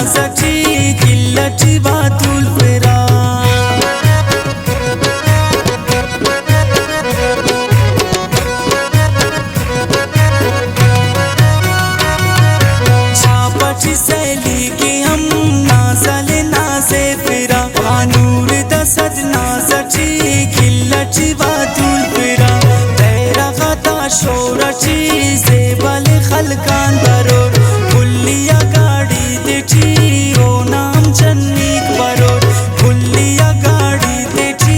नाजाची किल्लची बातुल फिरा छापाची सैली की हम नाजले नाजे फिरा नूर दसद नाजाची किल्लची बातुल फिरा तेरा गता शोराची जेबल खलकान बरोर कुल्लिया गाड़ी देची ओ नाम जन्नीक बरोर कुल्लिया गाड़ी देची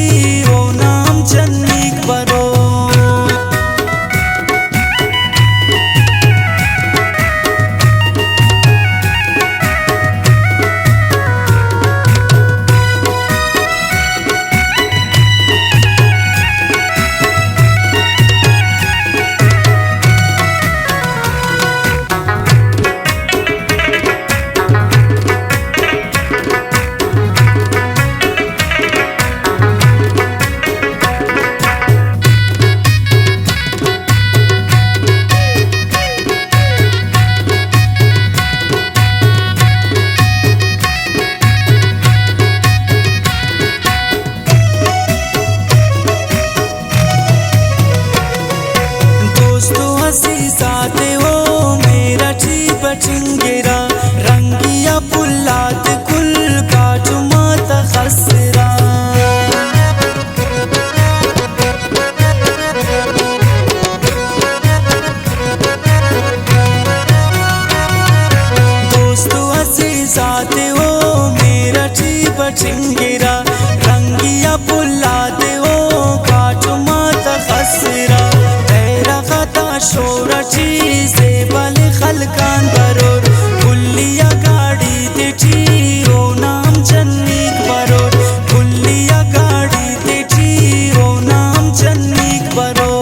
ओ नाम जन्नीक बरोर साथे हो मेरा ची बचिंगेरा रंगिया पुल्लात कुल का जुमात खसरा दोस्तों अज़ीज़ाते हो मेरा ची बचिंगेरा रंगिया पुल्लात हो का जुमात खसरा शोराची जेबल खलकान बरोर कुल्लिया गाड़ी देची ओ नाम जन्नीक बरोर कुल्लिया गाड़ी देची ओ नाम जन्नीक बरोर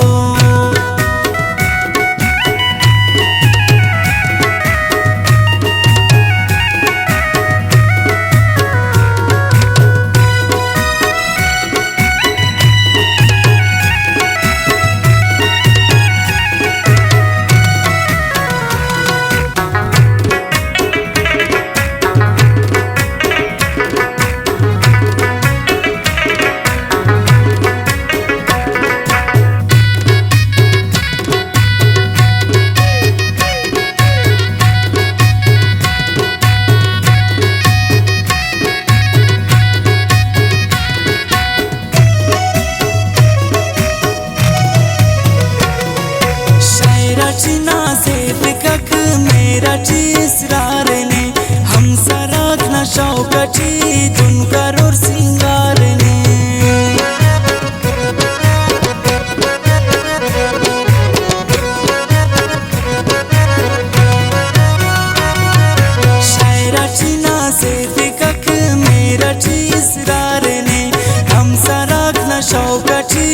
मेरा ची इसरार ने हम सराख न शौकची तुम करोर सिंगार ने शायरा ची नाज़े फिकक मेरा ची इसरार ने हम सराख न शौकची